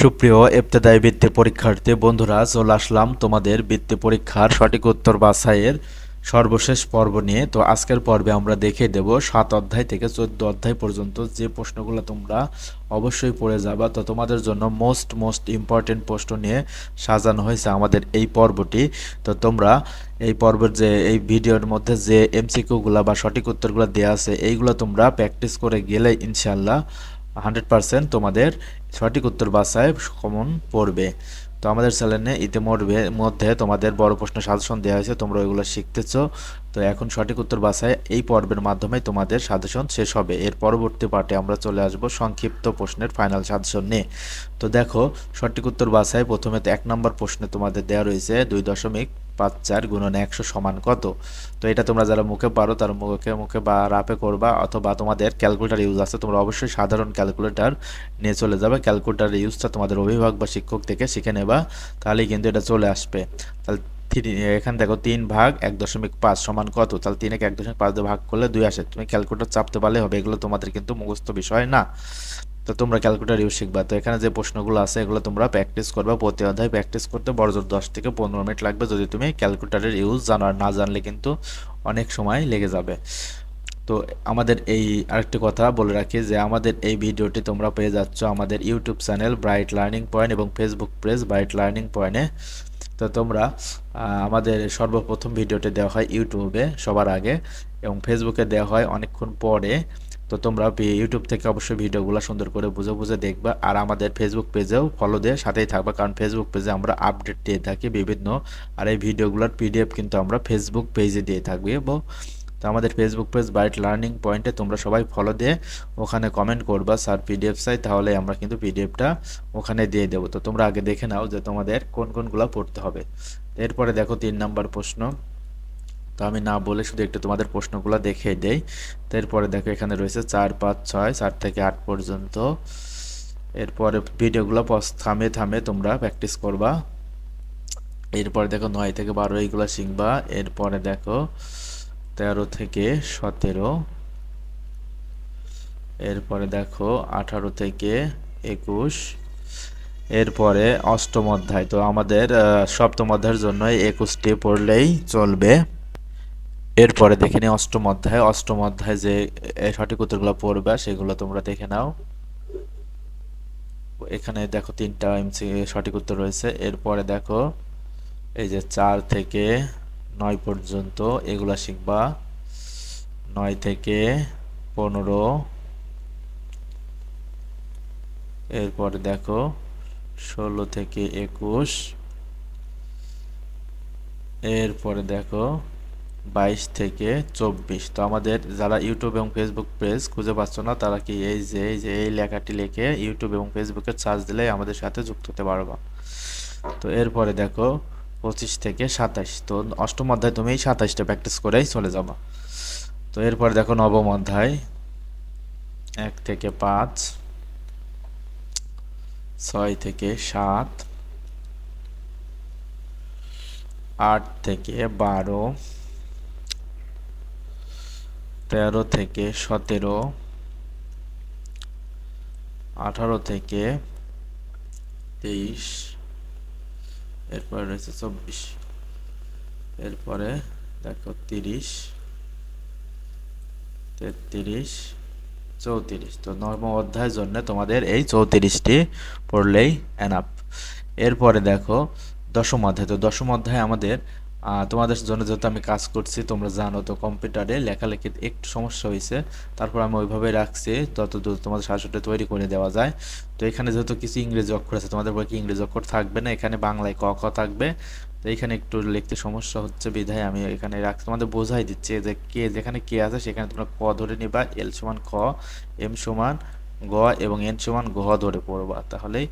সুপ্রিয় ইবতেদায়ী বৃত্তি পরীক্ষার্থী বন্ধুরা, চলে আসলাম তোমাদের বৃত্তি পরীক্ষার সঠিক উত্তর বাছাইয়ের সর্বশেষ পর্ব নিয়ে। তো আজকের পর্বে আমরা দেখে দেব 7 অধ্যায় থেকে 14 অধ্যায় পর্যন্ত যে প্রশ্নগুলো তোমরা অবশ্যই পড়ে যাবা। তো তোমাদের জন্য মোস্ট ইম্পর্টেন্ট প্রশ্ন নিয়ে সাজানো হয়েছে আমাদের এই পর্বটি। তো তোমরা এই পর্বের যে এই ভিডিওর মধ্যে যে এমসিকিউগুলো বা সঠিক উত্তরগুলো দেওয়া আছে এইগুলো তোমরা প্র্যাকটিস করে গেলে ইনশাল্লাহ 100% তোমাদের সঠিক উত্তর বাছাই কমন পড়বে। তো আমাদের চ্যানেলে মধ্যে তোমাদের বড় প্রশ্ন সাজেশন দেওয়া হয়েছে, তোমরা ওইগুলো শিখতেছো। তো এখন সঠিক উত্তর বাছাই এই পর্বের মাধ্যমে তোমাদের সাজেশন শেষ হবে। এর পরবর্তী পার্টে আমরা চলে আসব সংক্ষিপ্ত প্রশ্নের ফাইনাল সাজেশন নিয়ে। তো দেখো, সঠিক উত্তর বাছাই প্রথমে তো 1 নম্বর প্রশ্নে তোমাদের দেওয়া রয়েছে 2.54 গুণন 100 সমান কত। তো এটা তোমরা যারা মুখে পারো তারা মুখে বা রাপে করবা, অথবা তোমাদের ক্যালকুলেটর ইউজ আছে তোমরা অবশ্যই সাধারণ ক্যালকুলেটর নিয়ে চলে যাবে। ক্যালকুলেটর ইউজটা তোমাদের অভিভাবক বা শিক্ষক থেকে শিখে নেবা, তাহলেই কিন্তু এটা চলে আসবে। তাহলে এখানে দেখো 3 ভাগ 1.5 সমান কত। তাহলে 3 কে 1.5 দিয়ে ভাগ করলে 2 আসে। তুমি ক্যালকুলেটর চাপতে পারলে হবে, এগুলো তোমাদের কিন্তু মুখস্থ বিষয় না। তো তোমরা ক্যালকুলেটর ইউজ শিখবা। তো এখানে যে প্রশ্নগুলো আছে এগুলো তোমরা প্র্যাকটিস করবা। প্রতি অধ্যায় প্র্যাকটিস করতে বড়জোর 10 থেকে 15 মিনিট লাগবে যদি তুমি ক্যালকুলেটরের ইউজ জানো। আর না জানলে কিন্তু অনেক সময় লেগে যাবে। তো আমাদের এই আরেকটি কথা বলে রাখি যে আমাদের এই ভিডিওটি তোমরা পেয়ে যাচ্ছ আমাদের YouTube channel bright learning point এবং ফেসবুক পেজ ব্রাইট লার্নিং পয়েন্টে। তো তোমরা আমাদের সর্বপ্রথম ভিডিওটি দেওয়া হয় ইউটিউবে সবার আগে, এবং ফেসবুকে দেওয়া হয় অনেকক্ষণ পরে। তো তোমরা ইউটিউব থেকে অবশ্যই ভিডিওগুলো সুন্দর করে বুঝে বুঝে দেখবা, আর আমাদের ফেসবুক পেজেও ফলো দিয়ে সাথেই থাকবা, কারণ ফেসবুক পেজে আমরা আপডেট দিয়ে থাকি বিভিন্ন। আর এই ভিডিওগুলোর পিডিএফ কিন্তু আমরা ফেসবুক পেজে দিয়ে থাকবো। তো আমাদের ফেসবুক পেজ ব্রাইট লার্নিং পয়েন্টে তোমরা সবাই ফলো দিয়ে ওখানে কমেন্ট করবা স্যার পিডিএফ চাই, তাহলে আমরা কিন্তু পিডিএফটা ওখানে দিয়ে দেবো। তো তোমরা আগে দেখে নাও যে তোমাদের কোন কোনগুলো পড়তে হবে। এরপরে দেখো 3 নাম্বার প্রশ্ন। তো আমি না বলে শুধু একটু তোমাদের প্রশ্নগুলো দেখে দেই। তো এরপরে দেখো এখানে রয়েছে 4, 5, 6, 4 থেকে 8 পর্যন্ত। এরপরে ভিডিওগুলো থামে থামে তোমরা প্র্যাকটিস করবা। এরপরে দেখো 9 থেকে 12 এইগুলো শিখবা। এরপরে দেখো 13 থেকে 17। এরপরে দেখো 18 থেকে 21। এরপরে অষ্টম অধ্যায়। তো আমাদের সপ্তম অধ্যায়ের জন্য 21টি পড়লেই চলবে। এরপরে দেখে নিই অষ্টম অধ্যায় যে সঠিক উত্তরগুলো পড়বে সেগুলো তোমরা দেখে নাও। এখানে দেখো 3টা সঠিক উত্তর রয়েছে। এরপরে দেখো এই যে 4 থেকে 9 পর্যন্ত এগুলা শিখবা। 9 থেকে 15। এরপরে দেখো 16 থেকে 21। এরপরে দেখো 22 থেকে 24। তো আমাদের যারা ইউটিউব এবং ফেসবুক পেজ খুঁজে পাচ্ছ না তারা কি এই যে এই লেখাটি লিখে ইউটিউব এবং ফেসবুকে সার্চ দিলে আমাদের সাথে যুক্ত হতে পারবা। তো এরপরে দেখো 25 থেকে 27। তো অষ্টম অধ্যায় তুমি 27টা প্র্যাকটিস করেই চলে যাবা। তো এরপরে দেখো নবম অধ্যায় 1 থেকে 5, 6 থেকে 7, 8 থেকে 12, 13 থেকে 17, 18 থেকে 23। এরপরে রয়েছে 24। এরপরে দেখো 30, 33, 34। তো নবম অধ্যায়ের জন্য তোমাদের এই 34টি পড়লেই এনাফ। এরপরে দেখো দশম অধ্যায়। তো দশম অধ্যায় আমাদের তোমাদের জন্য যেহেতু আমি কাজ করছি তোমরা জানো, তো কম্পিউটারে লেখালেখিতে একটু সমস্যা হয়েছে, তারপর আমি ওইভাবে রাখছি ততদূর তোমাদের সাজেশনটা তৈরি করে দেওয়া যায়। তো এখানে যেহেতু কিছু ইংরেজি অক্ষর আছে, তোমাদের বই কি ইংরেজি অক্ষর থাকবে না, এখানে বাংলায় ক খ থাকবে। তো এখানে একটু লিখতে সমস্যা হচ্ছে বিধায় আমি এখানে রাখছি, তোমাদের বোঝাই দিচ্ছে যে কে যেখানে কে আছে সেখানে তোমরা ক ধরে নিবা, এল সমান খ, এম সমান গ এবং এন সমান ঘ ধরে পড়বা। তাহলেই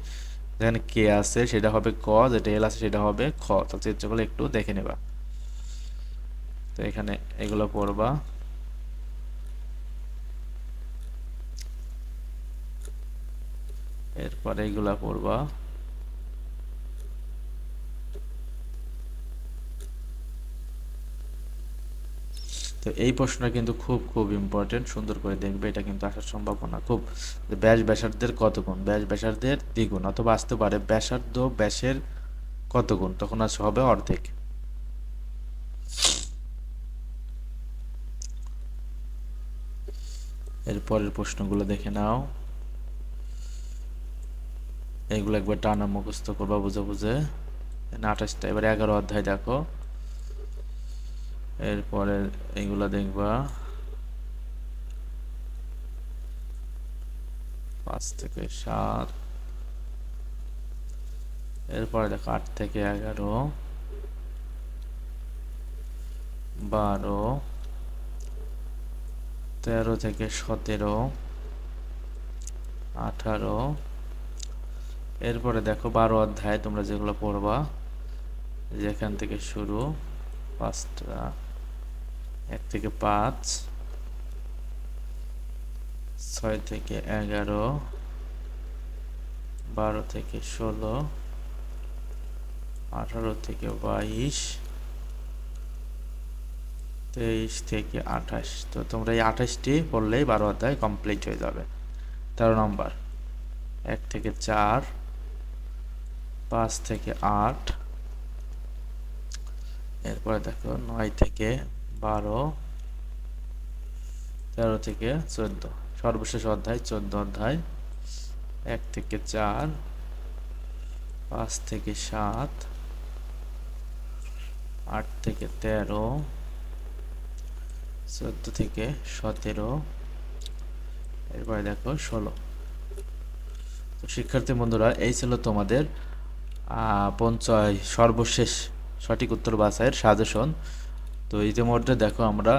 যেখানে কে আছে সেটা হবে ক, যেটা এল আছে সেটা হবে খ। তাহলে চিত্রগুলো একটু দেখে নেবা। তো এখানে এগুলো পড়বা। এরপরে এগুলা পড়বা। তো এই প্রশ্নটা কিন্তু খুব খুব ইম্পর্টেন্ট, সুন্দর করে দেখবে, এটা কিন্তু আসার সম্ভাবনা খুব। ব্যাস ব্যাসার্ধের কত গুণ, ব্যাস ব্যাসার্ধের দ্বিগুণ, অথবা আসতে পারে ব্যাসার্ধ ব্যাসের কত গুণ, তখন হবে অর্ধেক। এরপরের প্রশ্নগুলো দেখে নাও, এইগুলো একবার টানা মুখস্থ করবা বুঝে বুঝে। 28টা, এবার 11 অধ্যায় দেখো, এরপরে এইগুলা দেখবা 5 থেকে 7, এরপরে দেখো 8 থেকে 11, 12, 13 থেকে 17, 18, এরপরে দেখো 12 অধ্যায় তোমরা যেগুলো পড়বা, যেখান থেকে শুরু 5টা, 1 থেকে 5, 6 থেকে 11, 12 থেকে 16, 18 থেকে 22, 23 থেকে 28। তো তোমরা এই 28টি পড়লেই 12 অধ্যায় কমপ্লিট হয়ে যাবে। 13 নম্বর 1 থেকে 4, 5 থেকে 8, এরপরে দেখো 9 থেকে 12, 13 থেকে 14, সর্বশেষ অধ্যায় 14 অধ্যায়, 1 থেকে 4, 5 থেকে 7, 8 থেকে 13, 14 থেকে 17, এরপরে দেখো 16। তো শিক্ষার্থী বন্ধুরা, এই ছিল তোমাদের সর্বশেষ সঠিক উত্তর বাছাইয়ের সাজেশন। তো ইতিমধ্যে দেখো আমরা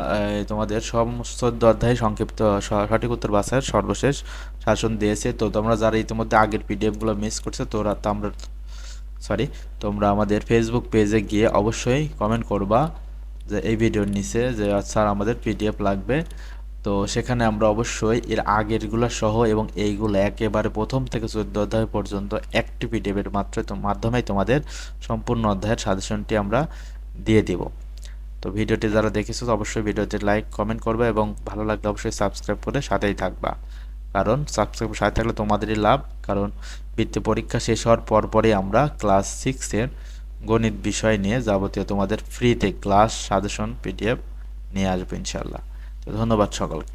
তোমাদের সমস্ত 14 অধ্যায় সংক্ষিপ্ত সঠিক উত্তর বাছাইয়ের সর্বশেষ শাসন দিয়েছে। তো তোমরা যারা ইতিমধ্যে আগের পিডিএফগুলো মিস করছে, তোমরা আমাদের ফেসবুক পেজে গিয়ে অবশ্যই কমেন্ট করবা যে এই ভিডিওর নিচে যে স্যার আমাদের পিডিএফ লাগবে। তো সেখানে আমরা অবশ্যই এর আগেরগুলো সহ এবং এইগুলো একেবারে প্রথম থেকে 14 অধ্যায় পর্যন্ত একটি পিডিএফের মাধ্যমেই তোমাদের সম্পূর্ণ অধ্যায়ের সাজেশনটি আমরা দিয়ে দিব। তো ভিডিওটি যারা দেখেছো অবশ্যই ভিডিওতে লাইক কমেন্ট করবে এবং ভালো লাগলে অবশ্যই সাবস্ক্রাইব করে সাথেই থাকবা, কারণ সাবস্ক্রাইব সাথে থাকলে তোমাদেরই লাভ। কারণ বৃত্তি পরীক্ষা শেষ হওয়ার পরপরই আমরা ক্লাস 6-এর গণিত বিষয় নিয়ে যাবতীয় তোমাদের ফ্রিতে ক্লাস সাজেশন পিডিএফ নিয়ে আসবো ইনশাল্লাহ। তো ধন্যবাদ সকলকে।